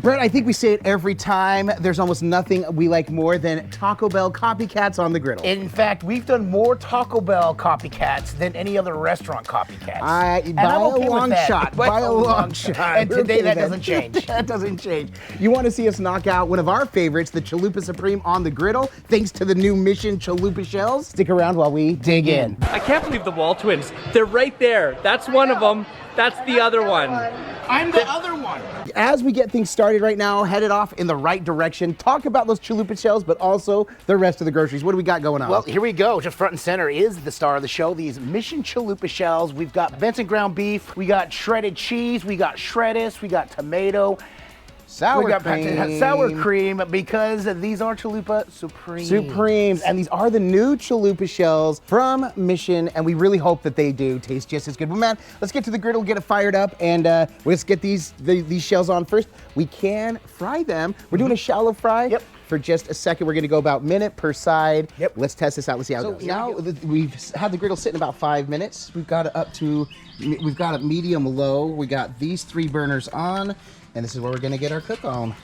Brett, I think we say it every time. There's almost nothing we like more than Taco Bell copycats on the griddle. In fact, we've done more Taco Bell copycats than any other restaurant copycats. By a long shot. By a long shot. And today that doesn't change. That doesn't change. You want to see us knock out one of our favorites, the Chalupa Supreme on the griddle, thanks to the new Mission Chalupa shells? Stick around while we dig in. I can't believe the WALTWINS. They're right there. That's one of them. That's the other one. I'm the other one. As we get things started right now, headed off in the right direction, talk about those chalupa shells, but also the rest of the groceries. What do we got going on? Well, here we go. Just front and center is the star of the show, these Mission Chalupa shells. We've got Benson ground beef, we got shredded cheese, we got shreddis, we got tomato. Sour cream, because these are Chalupa Supremes, and these are the new Chalupa shells from Mission, and we really hope that they do taste just as good. But man, let's get to the griddle, get it fired up, and let's get these shells on first. We can fry them. We're doing a shallow fry. Yep. For just a second, we're gonna go about minute per side. Yep. Let's test this out, let's see how it goes. Now, we've had the griddle sitting about 5 minutes. We've got it up to, we've got it medium low. We got these 3 burners on, and this is where we're gonna get our cook on.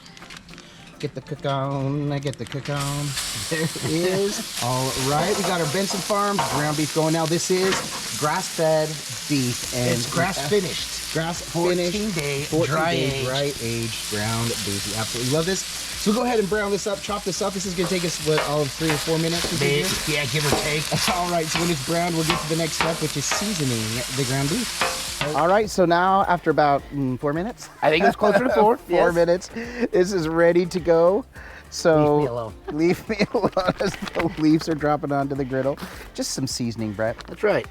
Get the cook on, get the cook on. There it is. All right, we got our Benson Farms ground beef going now. This is grass-fed beef. And it's grass-finished. Grass-finished. 14-day dry-aged ground beef. We absolutely love this. So we'll go ahead and brown this up, chop this up. This is gonna take us, what, all of 3 or 4 minutes? Yeah, give or take. All right, so when it's browned, we'll get to the next step, which is seasoning the ground beef. All right, so now after about 4 minutes? I think it's closer to 4. 4 minutes. This is ready to go. So leave me alone. Leave me alone as the leaves are dropping onto the griddle. Just some seasoning, Brett. That's right.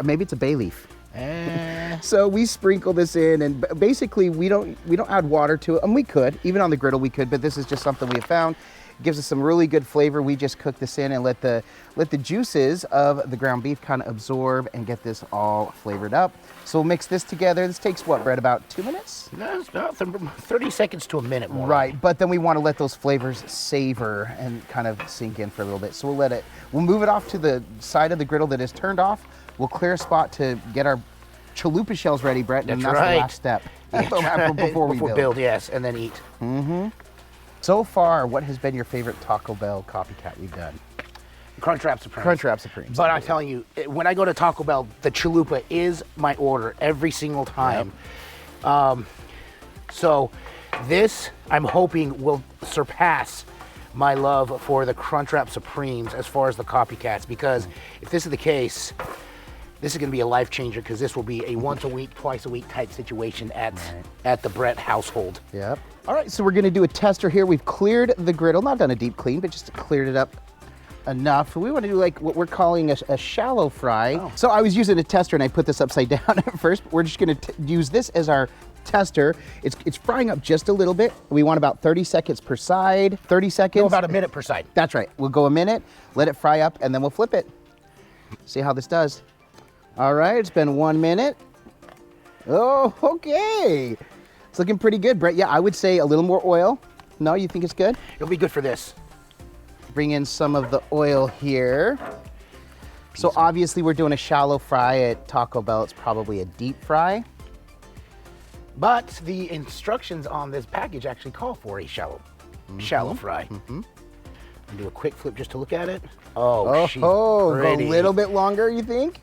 Maybe it's a bay leaf. So we sprinkle this in, and basically we don't add water to it. And we could, even on the griddle we could, but this is just something we have found. It gives us some really good flavor. We just cook this in and let the juices of the ground beef kind of absorb and get this all flavored up. So we'll mix this together. This takes what, Brett, about 2 minutes? No, it's not 30 seconds to a minute more. Right, but then we want to let those flavors savor and kind of sink in for a little bit. So we'll move it off to the side of the griddle that is turned off. We'll clear a spot to get our chalupa shells ready, Brett, and that's the last step. Before we build, yes, and then eat. Mm-hmm. So far, what has been your favorite Taco Bell copycat we've done? Crunchwrap Supremes. Crunchwrap Supremes. But I'm telling you, when I go to Taco Bell, the chalupa is my order every single time. Yep. So this, I'm hoping, will surpass my love for the Crunchwrap Supremes as far as the copycats, because if this is the case, this is going to be a life changer, because this will be a once a week, twice a week type situation at the Brett household. Yep. All right, so we're going to do a tester here. We've cleared the griddle, not done a deep clean, but just cleared it up enough. We want to do like what we're calling a shallow fry. Oh. So I was using a tester and I put this upside down at first, but we're just going to use this as our tester. It's frying up just a little bit. We want about 30 seconds per side. 30 seconds. No, about a minute per side. That's right. We'll go a minute, let it fry up, and then we'll flip it. See how this does. All right, it's been 1 minute. Oh, okay. It's looking pretty good, Brett. Yeah, I would say a little more oil. No, you think it's good? It'll be good for this. Bring in some of the oil here. So obviously we're doing a shallow fry at Taco Bell. It's probably a deep fry. But the instructions on this package actually call for a shallow fry. Mm-hmm. Do a quick flip just to look at it. Oh, she's pretty. Go a little bit longer, you think?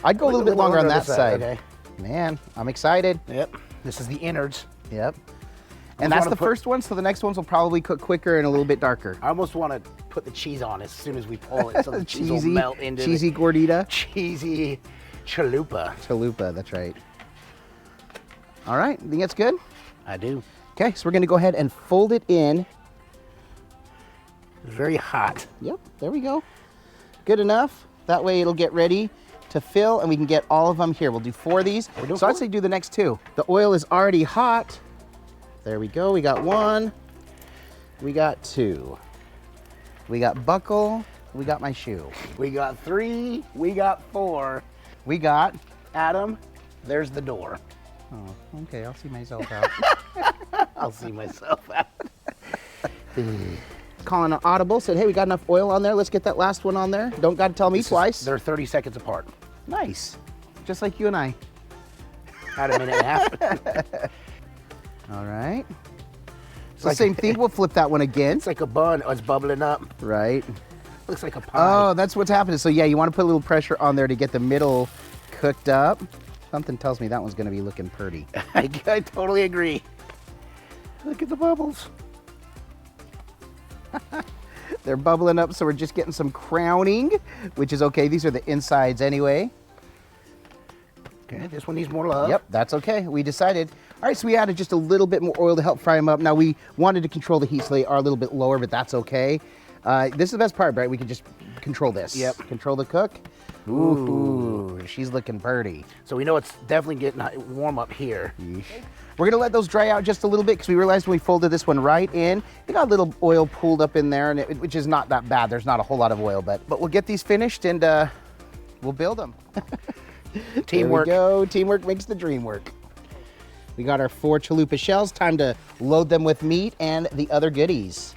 I'd go a little bit longer on that side. Okay. Man, I'm excited. Yep. This is the innards. Yep. And that's the first one, so the next ones will probably cook quicker and a little bit darker. I almost want to put the cheese on as soon as we pull it, so the cheese will melt into cheesy gordita. Cheesy chalupa. Chalupa, that's right. All right, think that's good? I do. Okay, so we're gonna go ahead and fold it in. It's very hot. Yep, there we go. Good enough. That way it'll get ready to fill and we can get all of them here. We'll do 4 of these. So I'd say do the next 2. The oil is already hot. There we go, we got 1. We got 2. We got buckle, we got my shoe. We got 3, we got 4. We got Adam, there's the door. Oh, okay, I'll see myself out. I'll see myself out. Calling an audible, said, hey, we got enough oil on there. Let's get that last one on there. Don't got to tell me twice. They're 30 seconds apart. Nice. Just like you and I. Had a minute and a half. All right. It's the same thing. We'll flip that one again. It's like a bun. Oh, it's bubbling up. Right. Looks like a pie. Oh, that's what's happening. So yeah, you want to put a little pressure on there to get the middle cooked up. Something tells me that one's going to be looking pretty. I totally agree. Look at the bubbles. They're bubbling up, so we're just getting some crowning, which is okay. These are the insides anyway. Okay, this one needs more love. Yep, that's okay. We decided. All right, so we added just a little bit more oil to help fry them up. Now, we wanted to control the heat, so they are a little bit lower, but that's okay. This is the best part, right? We can just control this. Yep. Control the cook. Ooh, she's looking pretty. So we know it's definitely getting warm up here. Yeesh. We're gonna let those dry out just a little bit because we realized when we folded this one right in, it got a little oil pooled up in there, and which is not that bad. There's not a whole lot of oil, but we'll get these finished and we'll build them. Teamwork. There we go. Teamwork makes the dream work. We got our 4 chalupa shells. Time to load them with meat and the other goodies.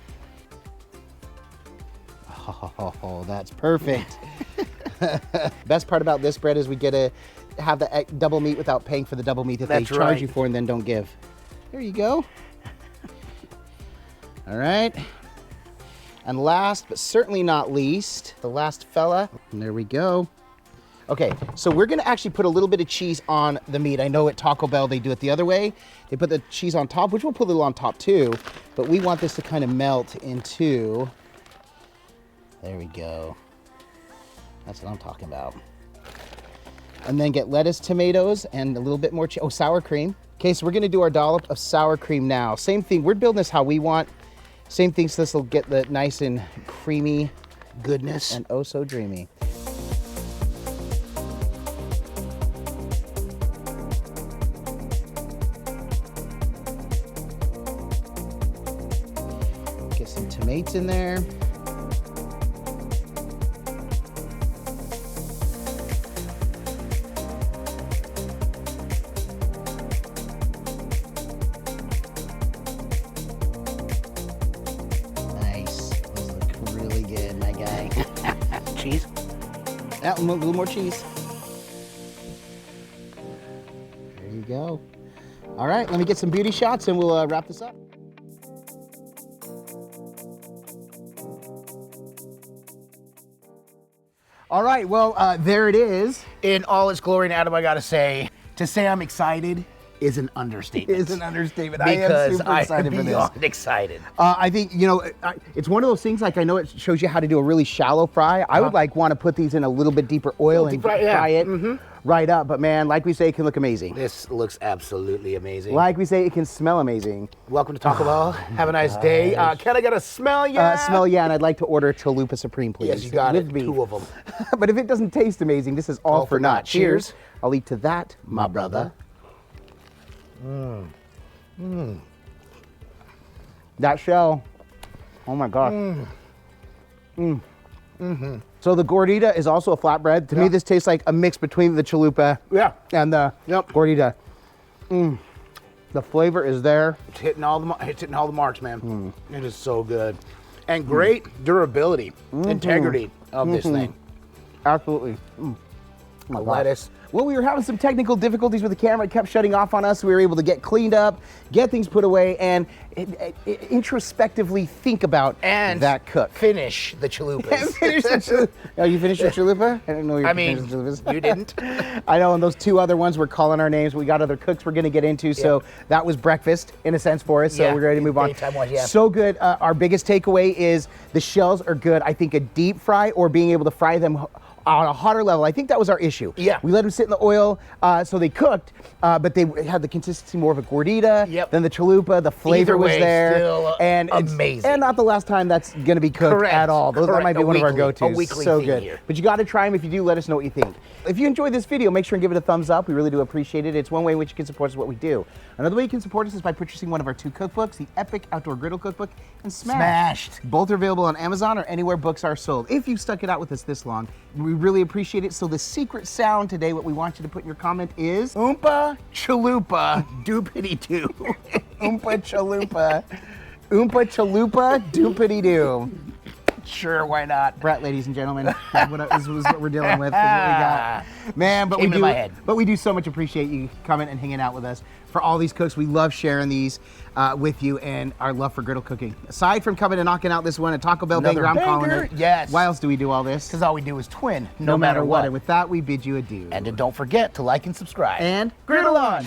Oh, that's perfect. Best part about this bread is we get to have the double meat without paying for the double meat that they charge you for and then don't give. There you go. All right. And last but certainly not least, the last fella. And there we go. Okay, so we're gonna actually put a little bit of cheese on the meat. I know at Taco Bell they do it the other way. They put the cheese on top, which we'll put a little on top too, but we want this to kind of melt into, there we go. That's what I'm talking about. And then get lettuce, tomatoes, and a little bit more sour cream. Okay, so we're gonna do our dollop of sour cream now. Same thing, we're building this how we want. Same thing, so this will get the nice and creamy goodness. And oh so dreamy. Get some tomatoes in there. Cheese? Yeah, a little more cheese. There you go. All right, let me get some beauty shots and we'll wrap this up. All right, well, there it is. In all its glory, and Adam, I gotta say, to say I'm excited is an understatement. It is an understatement. Because I am super excited for this. Excited. I think, you know, it's one of those things, like I know it shows you how to do a really shallow fry. I would want to put these in a little bit deeper oil and fry it right up. But man, like we say, it can look amazing. This looks absolutely amazing. Like we say, it can smell amazing. Welcome to Taco Bell. Have a nice day. Can I get a smell ya? Smell ya, and I'd like to order a Chalupa Supreme, please. Yes, you got it. Beef. 2 of them. But if it doesn't taste amazing, this is all for naught. Cheers. I'll eat to that, my brother. That shell, oh my gosh. So the gordita is also a flatbread. To me, this tastes like a mix between the chalupa and the gordita. The flavor is there. It's hitting all the marks, man. It is so good. And great durability, integrity of this thing. Absolutely. Lettuce. Well, we were having some technical difficulties with the camera. It kept shutting off on us. We were able to get cleaned up, get things put away, and introspectively think about that cook. Finish the chalupas. Finish the chalupa. Oh, you finished your chalupa? I didn't know you were finished the chalupas. You didn't. I know, and those 2 other ones, we're calling our names. We got other cooks we're going to get into, so that was breakfast, in a sense, for us, so we're ready to move on. So good. Our biggest takeaway is the shells are good. I think a deep fry or being able to fry them on a hotter level, I think that was our issue. We let them sit in the oil, so they cooked, but they had the consistency more of a gordita than the chalupa. The flavor was there. Still and amazing. And not the last time that's going to be cooked at all. That might be one of our go-tos. A weekly so thing good. here. But you got to try them. If you do, let us know what you think. If you enjoyed this video, make sure and give it a thumbs up. We really do appreciate it. It's one way in which you can support us, what we do. Another way you can support us is by purchasing one of our 2 cookbooks, the Epic Outdoor Griddle Cookbook and Smashed. Both are available on Amazon or anywhere books are sold. If you've stuck it out with us this long, we really appreciate it. So the secret sound today, what we want you to put in your comment is Oompa Chalupa Doopity Doo. Oompa Chalupa. Oompa Chalupa Doopity Doo. Sure, why not? Brett, ladies and gentlemen, this is what we're dealing with. This is what we got. Man, but Came into my head. we do so much appreciate you coming and hanging out with us. For all these cooks, we love sharing these with you and our love for griddle cooking. Aside from coming and knocking out this one, a Taco Bell Another banger, I'm calling banger, it. yes. Why else do we do all this? Because all we do is twin, No matter what. And with that, we bid you adieu. And don't forget to like and subscribe. And griddle on!